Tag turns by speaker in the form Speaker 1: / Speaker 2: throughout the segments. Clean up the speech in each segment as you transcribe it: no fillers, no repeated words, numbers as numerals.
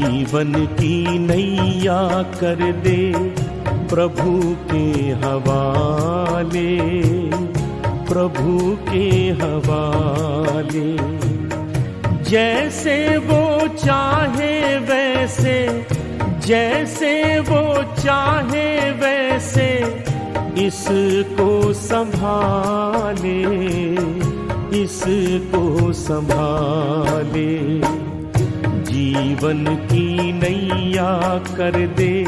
Speaker 1: जीवन की नैया कर दे प्रभु के हवाले, प्रभु के हवाले। जैसे वो चाहे वैसे, जैसे वो चाहे वैसे इसको संभाले, इसको संभाले। जीवन की नैया कर दे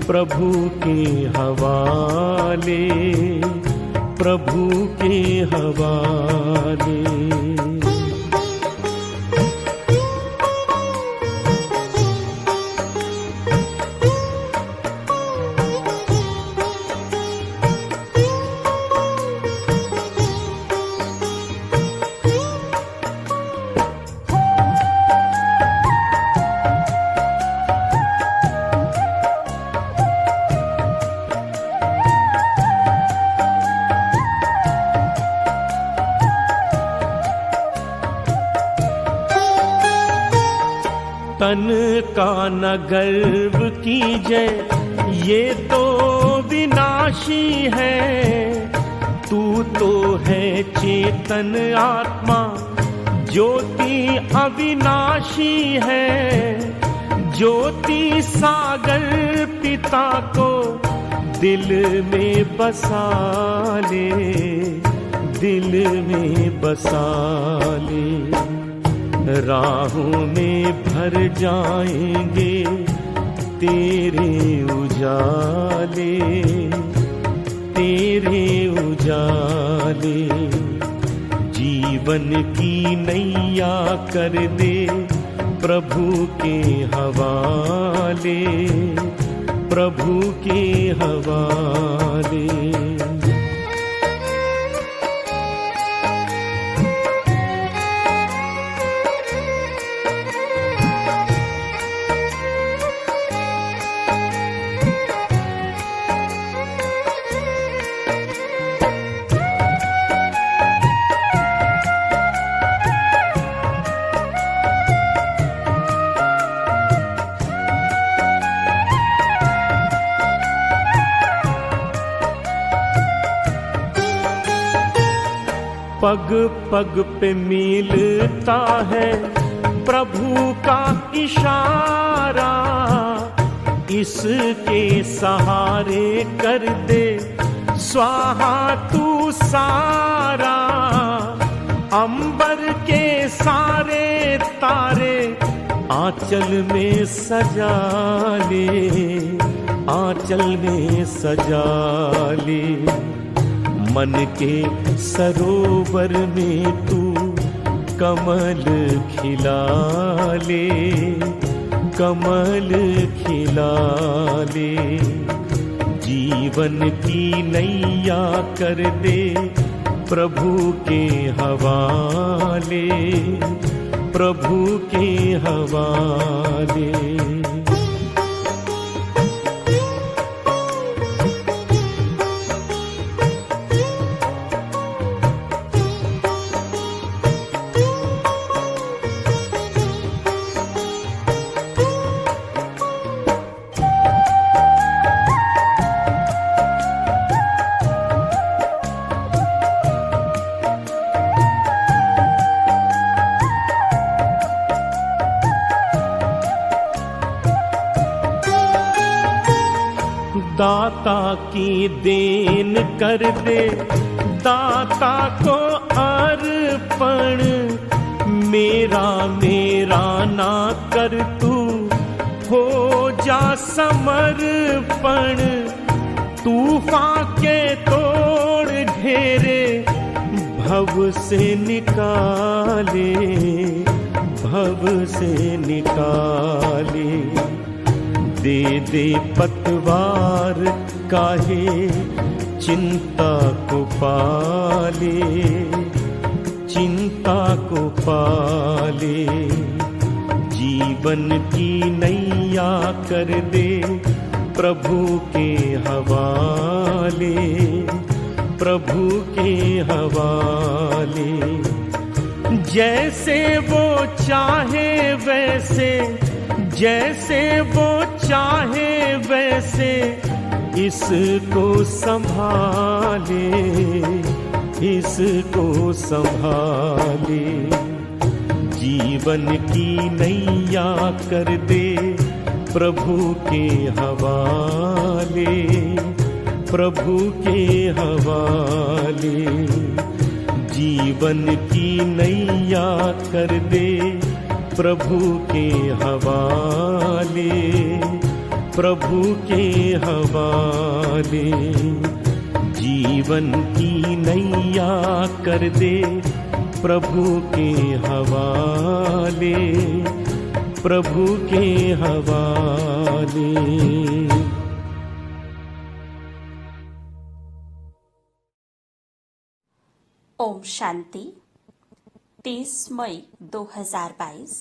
Speaker 1: प्रभु के हवाले, प्रभु के हवाले। तन का न गर्व कीजय, ये तो विनाशी है। तू तो है चेतन आत्मा, ज्योति अविनाशी है। ज्योति सागर पिता को दिल में बसा ले, दिल में बसा ले। राहों में भर जाएंगे तेरे उजाले, तेरे उजाले। जीवन की नैया कर दे प्रभु के हवाले, प्रभु के हवाले। पग पग पे मिलता है प्रभु का इशारा, इसके सहारे कर दे स्वाहा तू सारा। अंबर के सारे तारे आंचल में सजा ले, आंचल में सजा ले। मन के सरोवर में तू कमल खिला ले, कमल खिला ले। जीवन की नैया कर दे प्रभु के हवाले, प्रभु के हवाले। दाता की देन कर दे दाता को अर्पण। मेरा मेरा ना कर तू हो जा समर्पण। तूफान के तोड़ घेरे भव से निकाले, भव से निकाले। दे दे पतवार काहे चिंता को पाले, चिंता को पाले। जीवन की नैया कर दे प्रभु के हवाले, प्रभु के हवाले। जैसे वो चाहे वैसे जैसे वो चाहे वैसे इसको संभाले, इसको संभाले। जीवन की नैया कर दे प्रभु के हवाले, प्रभु के हवाले। जीवन की नैया कर दे प्रभु के हवाले, प्रभु के हवाले। जीवन की नैया कर दे प्रभु के हवाले, प्रभु के हवाले।
Speaker 2: ओम शांति। 30 मई 2022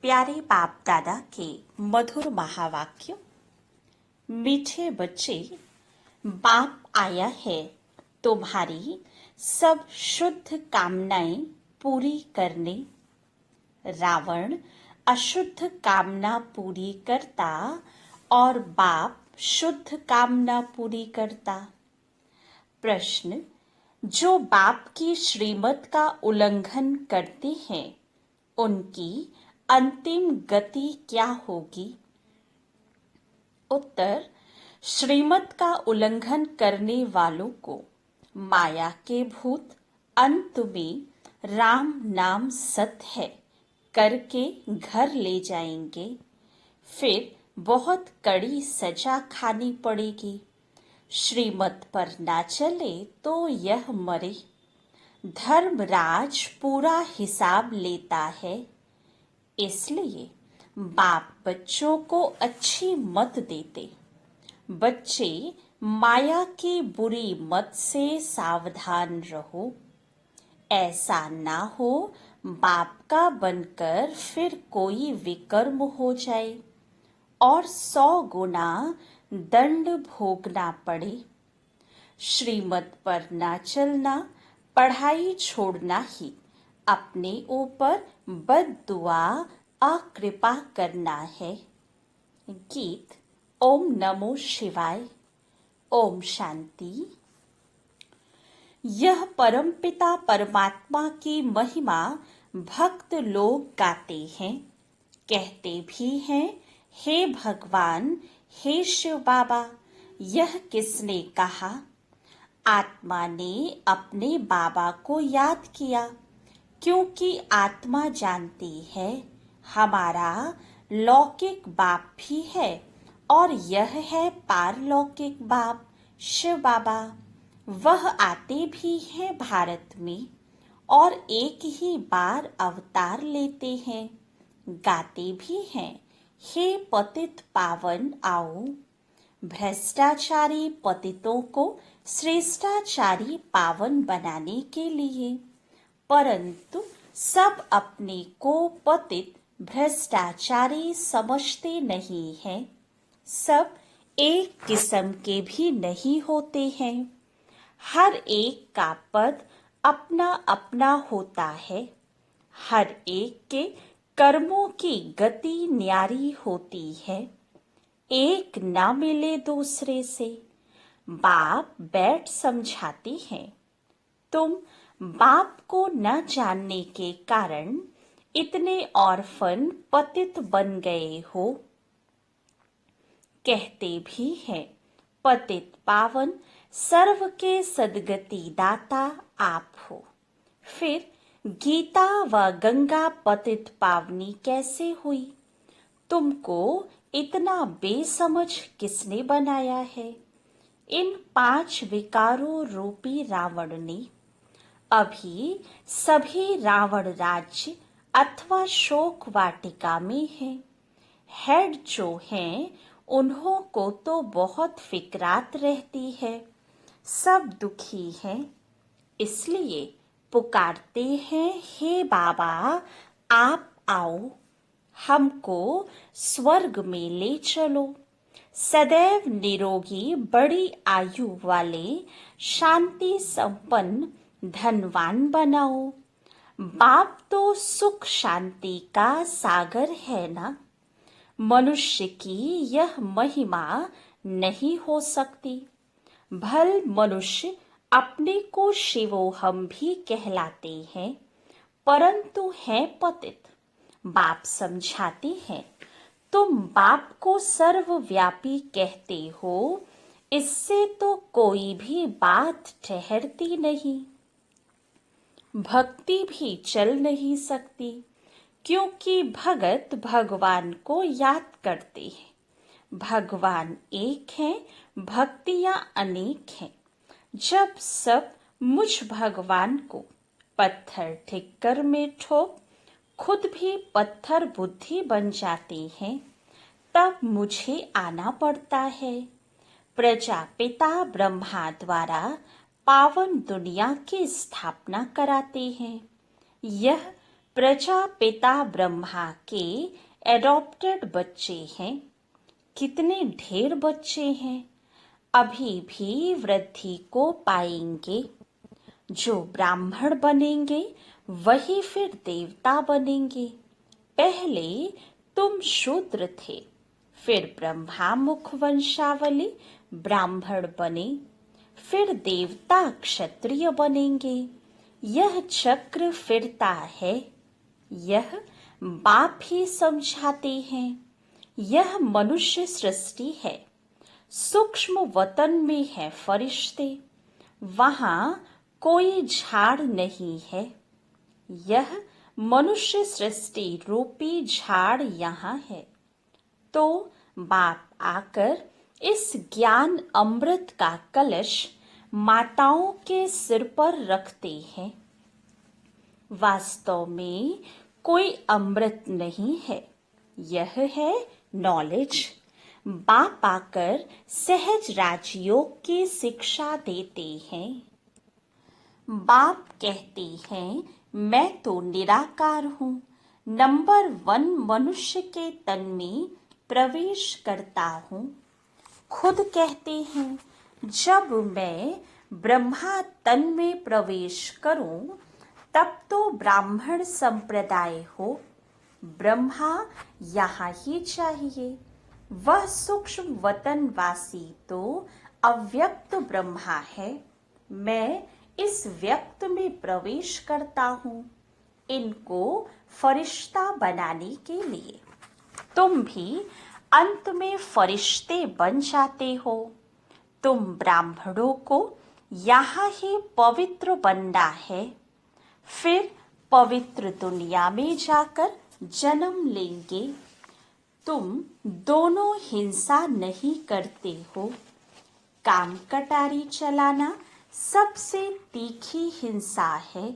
Speaker 2: प्यारे बाप दादा के मधुर महावाक्य। मीठे बच्चे, बाप आया है तुम्हारी सब शुद्ध कामनाएं पूरी करने। रावण अशुद्ध कामना पूरी करता और बाप शुद्ध कामना पूरी करता। प्रश्न, जो बाप की श्रीमत का उल्लंघन करते हैं उनकी अंतिम गति क्या होगी? उत्तर, श्रीमत का उल्लंघन करने वालों को माया के भूत अंत में राम नाम सत्य है करके घर ले जाएंगे। फिर बहुत कड़ी सजा खानी पड़ेगी। श्रीमत पर ना चले तो यह मरे। धर्मराज पूरा हिसाब लेता है, इसलिए बाप बच्चों को अच्छी मत देते। बच्चे, माया की बुरी मत से सावधान रहो। ऐसा ना हो बाप का बनकर फिर कोई विकर्म हो जाए और 100 गुना दंड भोगना पड़े। श्रीमत पर ना चलना, पढ़ाई छोड़ना ही अपने ऊपर बद्दुआ अकृपा करना है। गीत। ओम नमो शिवाय। ओम शांति। यह परमपिता परमात्मा की महिमा भक्त लोग गाते हैं, कहते भी हैं, हे भगवान, हे शिव बाबा। यह किसने कहा? आत्मा ने अपने बाबा को याद किया, क्योंकि आत्मा जानती है हमारा लौकिक बाप भी है और यह है पारलौकिक बाप शिव बाबा। वह आते भी हैं भारत में और एक ही बार अवतार लेते हैं, गाते भी हैं, हे पतित पावन आओ। भ्रष्टाचारी पतितों को श्रेष्ठाचारी पावन बनाने के लिए, परंतु सब अपने को पतित भ्रष्टाचारी समझते नहीं हैं। सब एक किस्म के भी नहीं होते हैं। हर एक का पद अपना अपना होता है। हर एक के कर्मों की गति न्यारी होती है। एक ना मिले दूसरे से। बाप बैठ समझाते हैं। तुम बाप को न जानने के कारण इतने ऑर्फन पतित बन गए हो। कहते भी हैं, पतित पावन सर्व के सद्गति दाता आप हो। फिर गीता व गंगा पतित पावनी कैसे हुई? तुमको इतना बेसमझ किसने बनाया है? इन 5 विकारों रूपी रावण ने। अभी सभी रावण राज्य अथवा शोक वाटिका में है। हेड जो हैं उन्हों को तो बहुत फिक्रात रहती है। सब दुखी हैं, इसलिए पुकारते हैं, हे बाबा आप आओ, हमको स्वर्ग में ले चलो। सदैव निरोगी बड़ी आयु वाले शांति संपन्न धनवान बनाओ। बाप तो सुख शांति का सागर है ना। मनुष्य की यह महिमा नहीं हो सकती। भल मनुष्य अपने को शिवोहम भी कहलाते हैं, परंतु हैं पतित। बाप समझाते हैं, तुम बाप को सर्वव्यापी कहते हो, इससे तो कोई भी बात ठहरती नहीं, भक्ति भी चल नहीं सकती, क्योंकि भगत भगवान को याद करते हैं। भगवान एक है, भक्तियां अनेक हैं। जब सब मुझ भगवान को पत्थर ठिक्कर में ठोक खुद भी पत्थर बुद्धि बन जाते हैं, तब मुझे आना पड़ता है। प्रजापिता ब्रह्मा द्वारा पावन दुनिया की स्थापना कराते हैं। यह प्रजापिता ब्रह्मा के एडॉप्टेड बच्चे हैं। कितने ढेर बच्चे हैं, अभी भी वृद्धि को पाएंगे। जो ब्राह्मण बनेंगे वही फिर देवता बनेंगे। पहले तुम शूद्र थे, फिर ब्रह्मा मुख वंशावली ब्राह्मण बने, फिर देवता क्षत्रिय बनेंगे। यह चक्र फिरता है। यह बाप ही समझाते हैं। यह मनुष्य सृष्टि है। सूक्ष्म वतन में है फरिश्ते, वहां कोई झाड़ नहीं है। यह मनुष्य सृष्टि रूपी झाड़ यहाँ है। तो बाप आकर इस ज्ञान अमृत का कलश माताओं के सिर पर रखते हैं। वास्तव में कोई अमृत नहीं है, यह है नॉलेज। बाप आकर सहज राजयोग की शिक्षा देते हैं। बाप कहते हैं, मैं तो निराकार हूँ। नंबर 1 मनुष्य के तन में प्रवेश करता हूँ। खुद कहते हैं, जब मैं ब्रह्मा तन में प्रवेश करूं, तब तो ब्राह्मण संप्रदाय हो। ब्रह्मा यहाँ ही चाहिए। वह सूक्ष्म वतन वासी तो अव्यक्त ब्रह्मा है। मैं इस व्यक्त में प्रवेश करता हूँ, इनको फरिश्ता बनाने के लिए। तुम भी अंत में फरिश्ते बन जाते हो। तुम ब्राह्मणों को यहाँ ही पवित्र बनना है, फिर पवित्र दुनिया में जाकर जन्म लेंगे। तुम दोनों हिंसा नहीं करते हो। काम कटारी चलाना सबसे तीखी हिंसा है,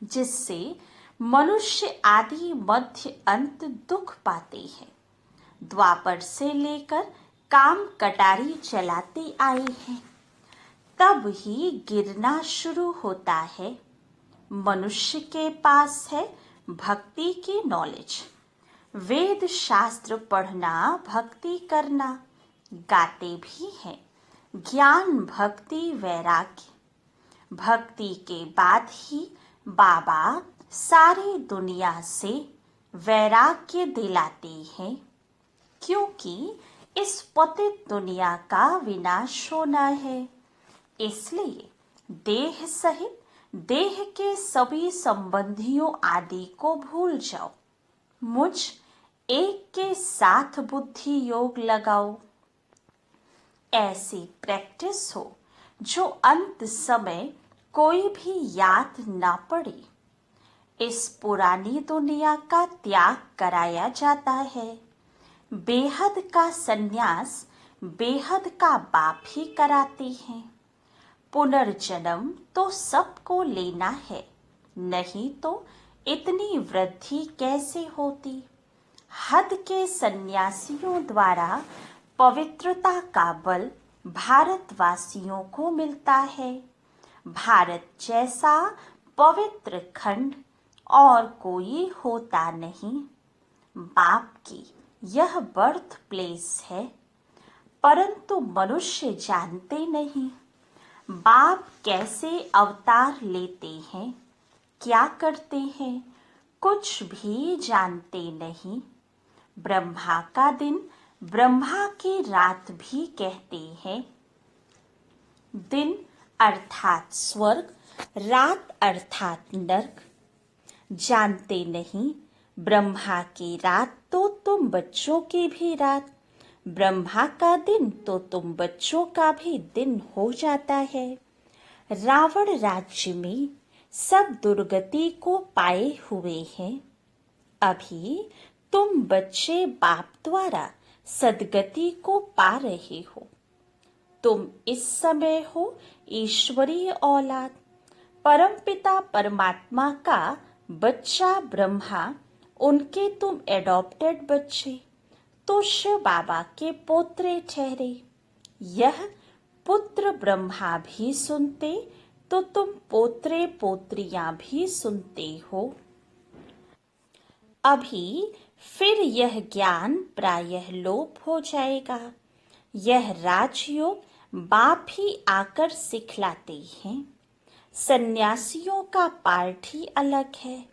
Speaker 2: जिससे मनुष्य आदि मध्य अंत दुख पाते हैं। द्वापर से लेकर काम कटारी चलाते आए हैं, तब ही गिरना शुरू होता है। मनुष्य के पास है भक्ति की नॉलेज। वेद शास्त्र पढ़ना, भक्ति करना, गाते भी हैं ज्ञान भक्ति वैराग्य। भक्ति के बाद ही बाबा सारी दुनिया से वैराग्य दिलाते हैं, क्योंकि इस पतित दुनिया का विनाश होना है। इसलिए देह सहित देह के सभी संबंधियों आदि को भूल जाओ। मुझ एक के साथ बुद्धि योग लगाओ। ऐसी प्रैक्टिस हो जो अंत समय कोई भी याद ना पड़े। इस पुरानी दुनिया का त्याग कराया जाता है। बेहद का सन्यास बेहद का बाप ही कराते हैं। पुनर्जन्म तो सबको लेना है, नहीं तो इतनी वृद्धि कैसे होती। हद के सन्यासियों द्वारा पवित्रता का बल भारतवासियों को मिलता है। भारत जैसा पवित्र खंड और कोई होता नहीं। बाप की यह बर्थ प्लेस है, परंतु मनुष्य जानते नहीं बाप कैसे अवतार लेते हैं, क्या करते हैं, कुछ भी जानते नहीं। ब्रह्मा का दिन, ब्रह्मा की रात भी कहते हैं। दिन अर्थात स्वर्ग, रात अर्थात नर्क। जानते नहीं, ब्रह्मा की रात तो तुम बच्चों की भी रात, ब्रह्मा का दिन तो तुम बच्चों का भी दिन हो जाता है। रावण राज्य में सब दुर्गति को पाए हुए हैं। अभी तुम बच्चे बाप द्वारा सदगति को पा रहे हो। तुम इस समय हो ईश्वरीय औलाद, परमपिता परमात्मा का बच्चा ब्रह्मा, उनके तुम एडॉप्टेड बच्चे, तो शिव बाबा के पोत्रे ठहरे। यह पुत्र ब्रह्मा भी सुनते तो तुम पोत्रे पोत्रियां भी सुनते हो। अभी फिर यह ज्ञान प्रायः लोप हो जाएगा। यह राजयोग बाप ही आकर सिखलाते हैं। सन्यासियों का पाठ ही अलग है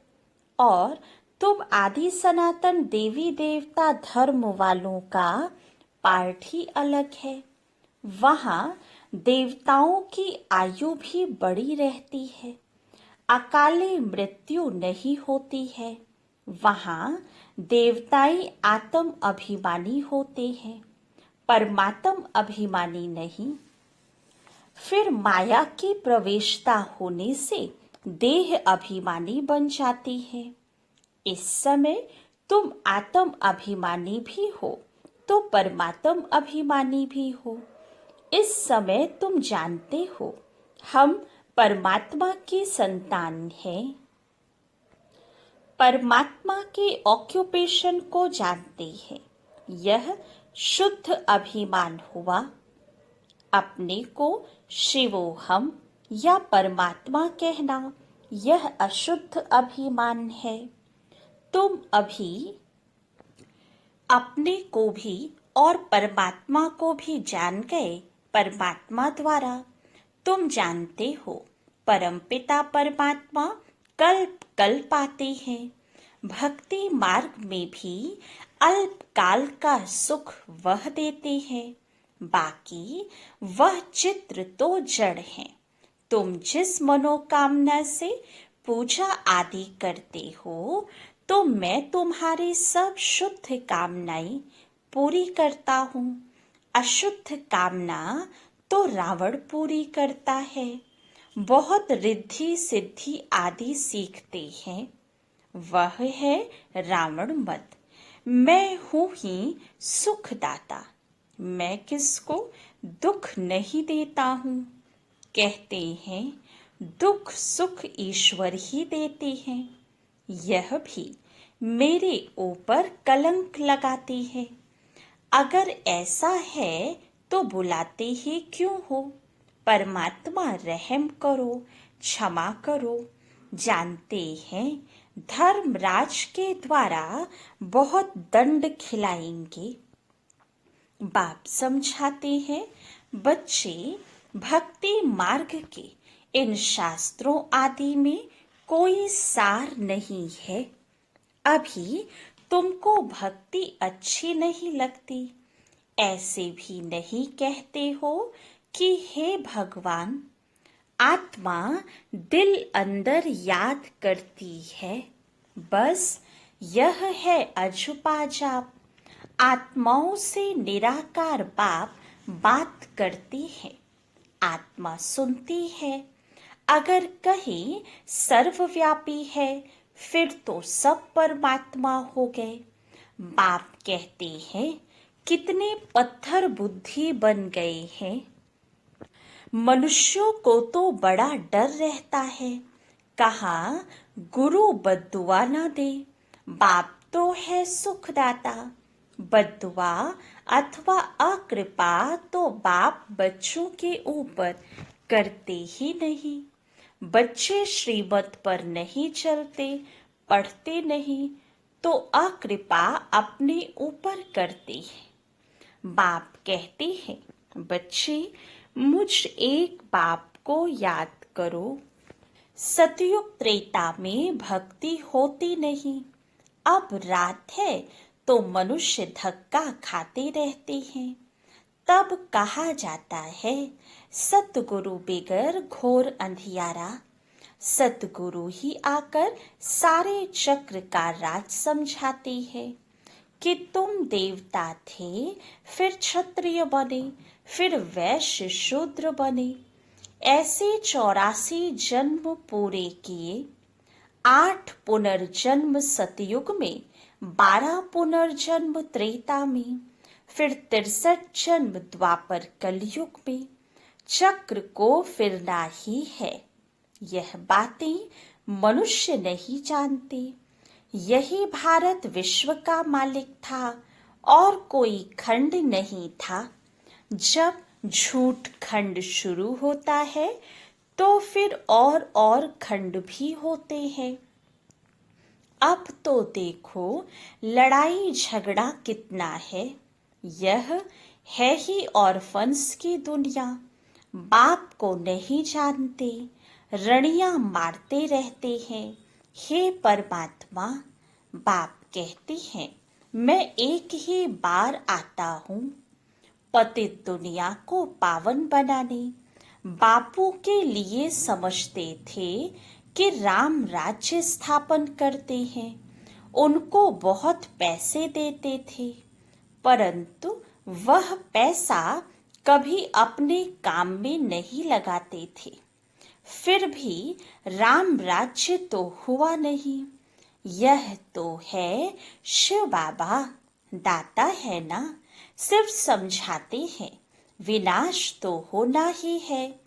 Speaker 2: और तुम आदि सनातन देवी देवता धर्म वालों का पाठ ही अलग है। वहाँ देवताओं की आयु भी बड़ी रहती है, अकाले मृत्यु नहीं होती है। वहाँ देवताई आत्म अभिमानी होते हैं, परमात्म अभिमानी नहीं। फिर माया की प्रवेशता होने से देह अभिमानी बन जाती है। इस समय तुम आत्म अभिमानी भी हो तो परमात्म अभिमानी भी हो। इस समय तुम जानते हो हम परमात्मा की संतान हैं। परमात्मा के ऑक्यूपेशन को जानते हैं। यह शुद्ध अभिमान हुआ। अपने को शिवोहम या परमात्मा कहना यह अशुद्ध अभिमान है। तुम अभी अपने को भी और परमात्मा को भी जान गए। परमात्मा द्वारा तुम जानते हो परमपिता परमात्मा कल्प कल्प आते हैं। भक्ति मार्ग में भी अल्पकाल का सुख वह देते हैं, बाकी वह चित्र तो जड़ है। तुम जिस मनोकामना से पूजा आदि करते हो तो मैं तुम्हारी सब शुद्ध कामनाएं पूरी करता हूँ। अशुद्ध कामना तो रावण पूरी करता है। बहुत रिद्धि सिद्धि आदि सीखते हैं, वह है रावण मत। मैं हूँ ही सुखदाता, मैं किसको दुख नहीं देता हूँ। कहते हैं दुख सुख ईश्वर ही देते हैं। यह भी मेरे ऊपर कलंक लगाते हैं। अगर ऐसा है तो बुलाते ही क्यों हो। परमात्मा रहम करो, क्षमा करो। जानते हैं धर्मराज के द्वारा बहुत दंड खिलाएंगे। बाप समझाते हैं बच्चे, भक्ति मार्ग के इन शास्त्रों आदि में कोई सार नहीं है। अभी तुमको भक्ति अच्छी नहीं लगती, ऐसे भी नहीं कहते हो कि हे भगवान। आत्मा दिल अंदर याद करती है, बस यह है अछुपा जाप। आत्माओं से निराकार बाप बात करती है, आत्मा सुनती है। अगर कहीं सर्वव्यापी है फिर तो सब परमात्मा हो गए। बाप कहते हैं कितने पत्थर बुद्धि बन गए हैं। मनुष्यों को तो बड़ा डर रहता है, कहाँ गुरु बद्दुआ न दे। बाप तो है सुखदाता, बद्दुआ अथवा अकृपा तो बाप बच्चों के ऊपर करते ही नहीं। बच्चे श्रीमत पर नहीं चलते, पढ़ते नहीं तो अकृपा अपने ऊपर करते हैं। बाप कहते हैं बच्चे मुझ एक बाप को याद करो। सतयुग त्रेता में भक्ति होती नहीं। अब रात है तो मनुष्य धक्का खाते रहते हैं। तब कहा जाता है सतगुरु बिगर घोर अंधियारा। सतगुरु ही आकर सारे चक्र का राज समझाते हैं कि तुम देवता थे, फिर क्षत्रिय बने, फिर वैश्य शूद्र बने। ऐसे 84 जन्म पूरे किए। 8 पुनर्जन्म सतयुग में, 12 पुनर्जन्म त्रेता में, फिर 63 जन्म द्वापर कलयुग में। चक्र को फिरना ही है। यह बातें मनुष्य नहीं जानते। यही भारत विश्व का मालिक था और कोई खंड नहीं था। जब झूठ खंड शुरू होता है तो फिर और खंड भी होते हैं। अब तो देखो लड़ाई झगड़ा कितना है। यह है ही ऑर्फन्स की दुनिया। बाप को नहीं जानते, रणियां मारते रहते हैं। हे परमात्मा, बाप कहते हैं मैं एक ही बार आता हूँ पतित दुनिया को पावन बनाने। बापू के लिए समझते थे कि राम राज्य स्थापन करते हैं, उनको बहुत पैसे देते थे, परंतु वह पैसा कभी अपने काम में नहीं लगाते थे। फिर भी राम राज्य तो हुआ नहीं। यह तो है शिव बाबा, दाता है ना, सिर्फ समझाते हैं विनाश तो होना ही है।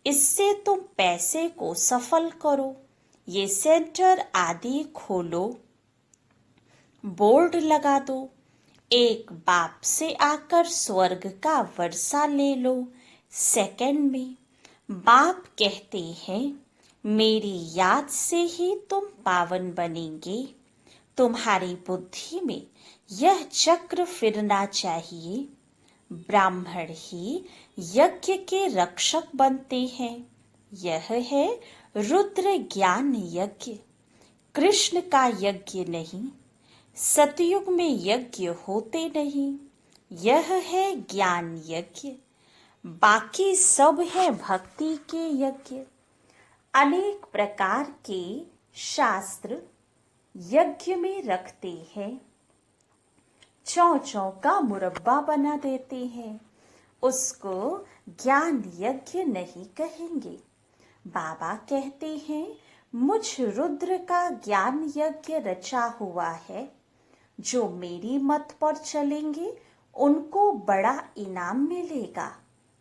Speaker 2: इससे तुम पैसे को सफल करो, ये सेंटर आदि खोलो, बोर्ड लगा दो, एक बाप से आकर स्वर्ग का वर्षा ले लो सेकंड में। बाप कहते हैं मेरी याद से ही तुम पावन बनेंगे। तुम्हारी बुद्धि में यह चक्र फिरना चाहिए। ब्राह्मण ही यज्ञ के रक्षक बनते हैं। यह है रुद्र ज्ञान यज्ञ, कृष्ण का यज्ञ नहीं। सतयुग में यज्ञ होते नहीं। यह है ज्ञान यज्ञ, बाकी सब है भक्ति के यज्ञ। अनेक प्रकार के शास्त्र यज्ञ में रखते हैं। चौ का मुरब्बा बना देते हैं, उसको ज्ञान यज्ञ नहीं कहेंगे। बाबा कहते हैं मुझ रुद्र का ज्ञान यज्ञ रचा हुआ है। जो मेरी मत पर चलेंगे उनको बड़ा इनाम मिलेगा,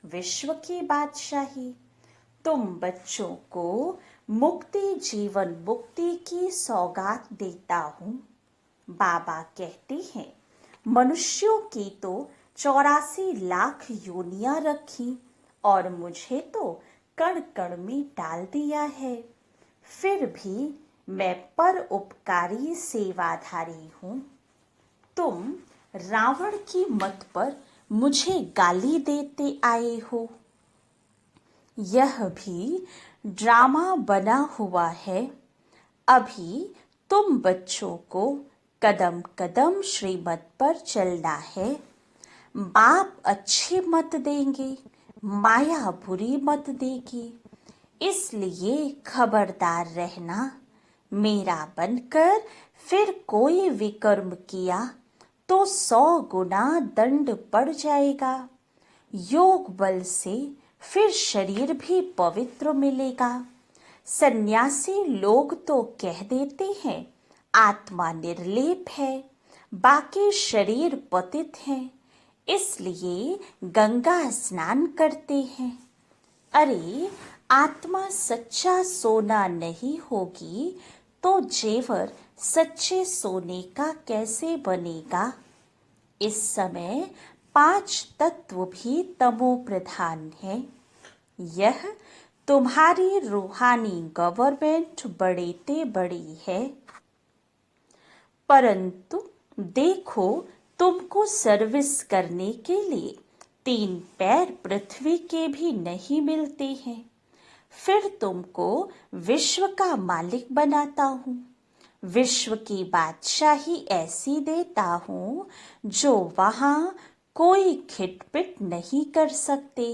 Speaker 2: विश्व की बादशाही। तुम बच्चों को मुक्ति जीवन मुक्ति की सौगात देता हूँ। बाबा कहते हैं मनुष्यों की तो 84 लाख योनियां रखी और मुझे तो कण कण में डाल दिया है। फिर भी मैं पर उपकारी सेवाधारी हूँ। तुम रावण की मत पर मुझे गाली देते आए हो। यह भी ड्रामा बना हुआ है। अभी तुम बच्चों को कदम कदम श्रीमत पर चलना है। बाप अच्छी मत देंगे, माया बुरी मत देगी। इसलिए खबरदार रहना। मेरा बनकर फिर कोई विकर्म किया तो 100 गुना दंड पड़ जाएगा। योग बल से फिर शरीर भी पवित्र मिलेगा। सन्यासी लोग तो कह देते हैं आत्मा निर्लेप है, बाकी शरीर पतित है, इसलिए गंगा स्नान करते हैं। अरे आत्मा सच्चा सोना नहीं होगी तो जेवर सच्चे सोने का कैसे बनेगा। इस समय 5 तत्व भी तमो प्रधान है। यह तुम्हारी रूहानी गवर्नमेंट बढ़ेते बड़ी है, परंतु देखो तुमको सर्विस करने के लिए 3 पैर पृथ्वी के भी नहीं मिलते हैं। फिर तुमको विश्व का मालिक बनाता हूँ। विश्व की बादशाही ऐसी देता हूँ जो वहाँ कोई खिटपिट नहीं कर सकते।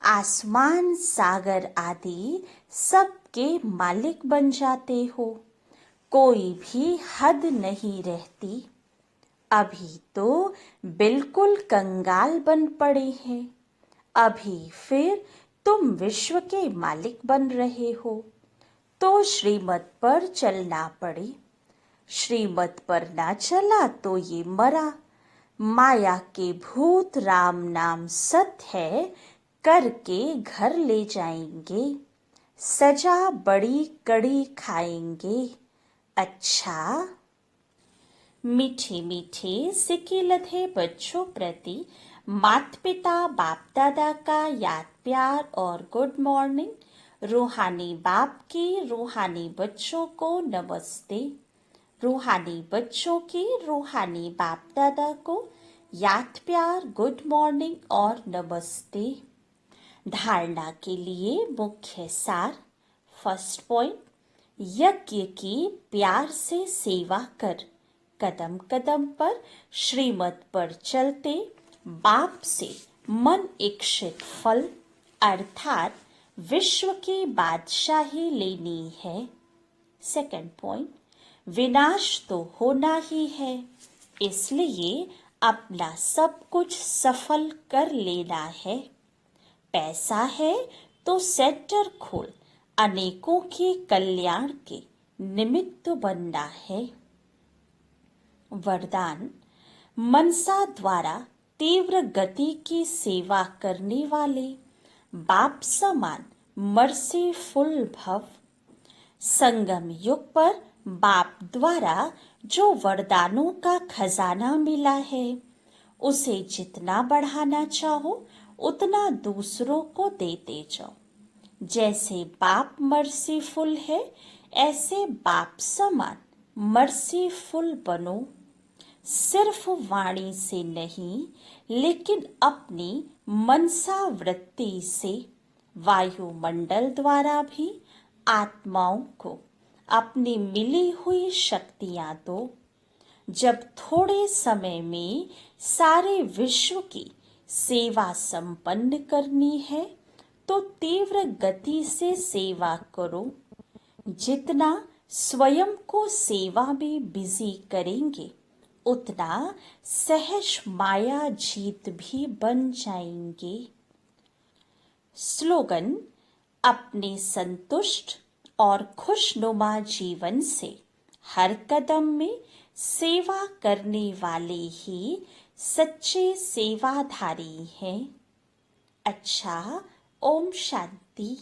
Speaker 2: आसमान सागर आदि सबके मालिक बन जाते हो, कोई भी हद नहीं रहती। अभी तो बिल्कुल कंगाल बन पड़े हैं, अभी फिर तुम विश्व के मालिक बन रहे हो, तो श्रीमत पर चलना पड़े। श्रीमत पर ना चला तो ये मरा। माया के भूत राम नाम सत है, करके घर ले जाएंगे, सजा बड़ी कड़ी खाएंगे। अच्छा। मीठे मीठे सिके लधे बच्चों प्रति माता पिता बाप दादा का याद प्यार और गुड मॉर्निंग। रूहानी बाप की रूहानी बच्चों को नमस्ते। रूहानी बच्चों की रूहानी बाप दादा को याद प्यार गुड मॉर्निंग और नमस्ते। धारणा के लिए मुख्य सार। फर्स्ट पॉइंट, यज्ञ की प्यार से सेवा कर, कदम कदम पर श्रीमत पर चलते बाप से मन इच्छित फल अर्थात विश्व की बादशाही लेनी है। सेकंड पॉइंट, विनाश तो होना ही है, इसलिए अपना सब कुछ सफल कर लेना है। पैसा है तो सेंटर खोल, अनेकों के कल्याण के निमित्त बनना है। वरदान, मनसा द्वारा तीव्र गति की सेवा करने वाले बाप समान मर्सीफुल भव। संगम युग पर बाप द्वारा जो वरदानों का खजाना मिला है, उसे जितना बढ़ाना चाहो उतना दूसरों को देते जाओ। जैसे बाप मर्सीफुल है, ऐसे बाप समान मर्सीफुल बनो। सिर्फ वाणी से नहीं, लेकिन अपनी मनसा वृत्ति से वायुमंडल द्वारा भी आत्माओं को अपनी मिली हुई शक्तियां दो। जब थोड़े समय में सारे विश्व की सेवा संपन्न करनी है, तो तीव्र गति से सेवा करो। जितना स्वयं को सेवा में बिजी करेंगे, उतना सहज माया जीत भी बन जाएंगे। स्लोगन, अपने संतुष्ट और खुशनुमा जीवन से हर कदम में सेवा करने वाले ही सच्चे सेवाधारी हैं। अच्छा, ओम शांति।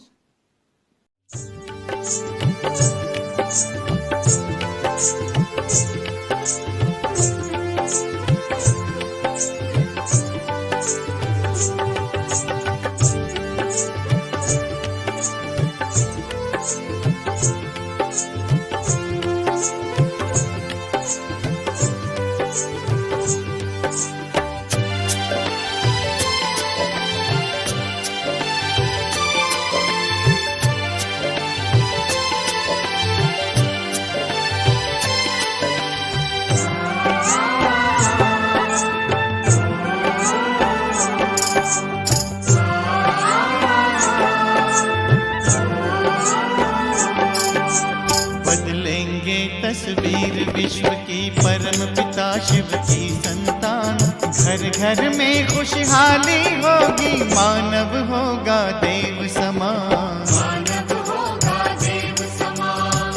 Speaker 3: तस्वीर विश्व की परम पिता शिव की संतान। घर घर में खुशहाली होगी, मानव होगा देव समान। मानव होगा देव समान।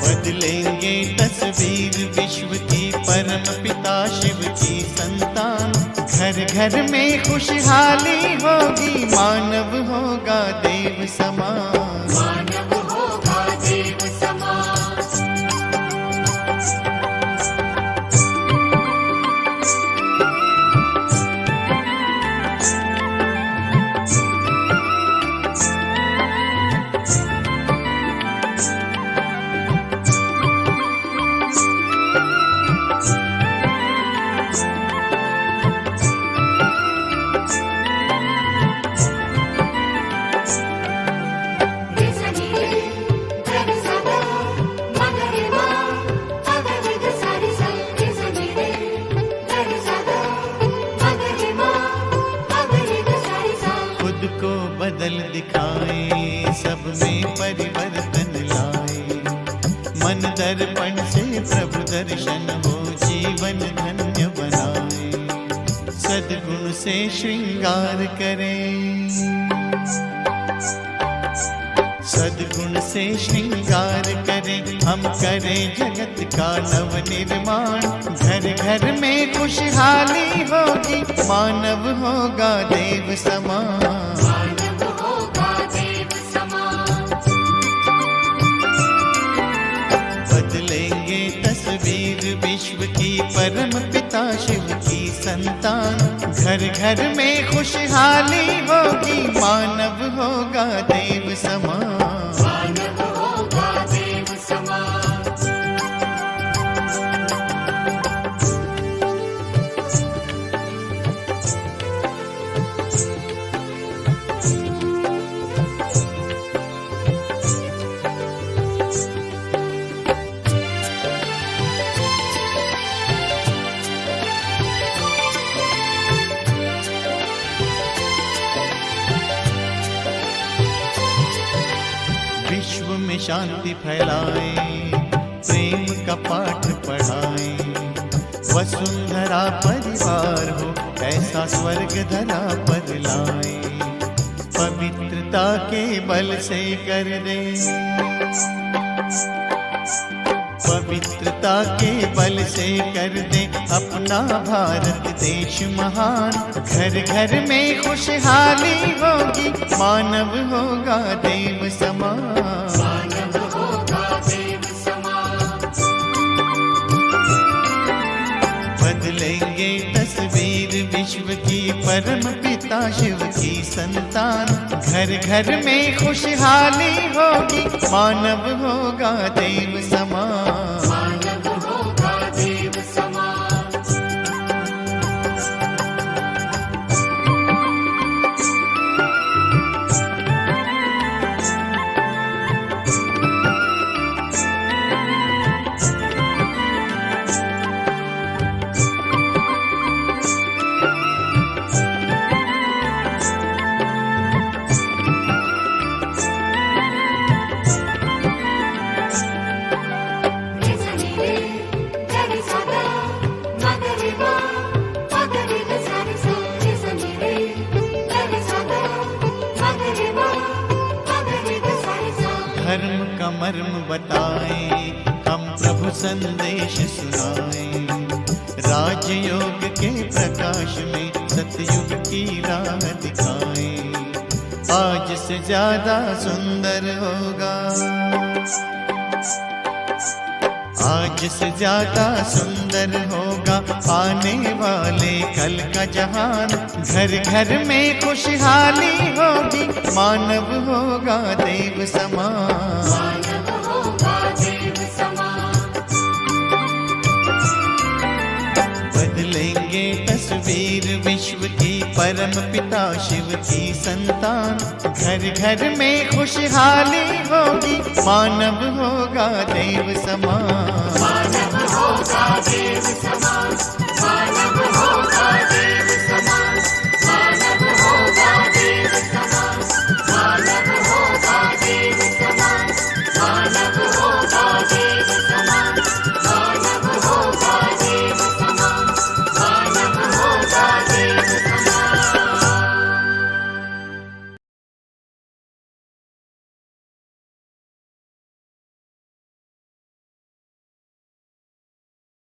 Speaker 3: बदलेंगे तस्वीर विश्व की परम पिता शिव की संतान। घर घर में खुशहाली होगी, मानव होगा देव समान। दर्पण से प्रभु दर्शन हो जीवन धन्य बनाए। सद्गुण से श्रृंगार करें, सद्गुण से श्रृंगार करें, हम करें जगत का नव निर्माण। घर घर में खुशहाली होगी, मानव होगा देव समान। बदलेंगे तस्वीर विश्व की, परम पिता शिव की संतान। घर घर में खुशहाली होगी, मानव होगा देव समान। विश्व में शांति फैलाएं, प्रेम का पाठ पढ़ाएं। वसुंधरा परिवार हो, ऐसा स्वर्ग धरा पर लाएं। पवित्रता के बल से कर दे, पवित्रता के बल से कर दे अपना भारत देश महान। घर घर में खुशहाली होगी, मानव होगा देव समान। बदलेंगे तस्वीर विश्व की, परम पिता शिव की संतान। घर घर में खुशहाली होगी, मानव होगा देव समान। धर्म का मर्म बताएं, हम प्रभु संदेश सुनाएं। राजयोग के प्रकाश में सतयुग की राह दिखाएं। आज से ज्यादा सुंदर होगा, आज से ज्यादा सुंदर होगा आने वाले कल का जहान। घर घर में खुशहाली होगी, मानव होगा देव समान। बदलेंगे तस्वीर विश्व की, परम पिता शिव की संतान। घर घर में खुशहाली होगी, मानव होगा देव समान। मानव होगा देव समान, मानव होगा देव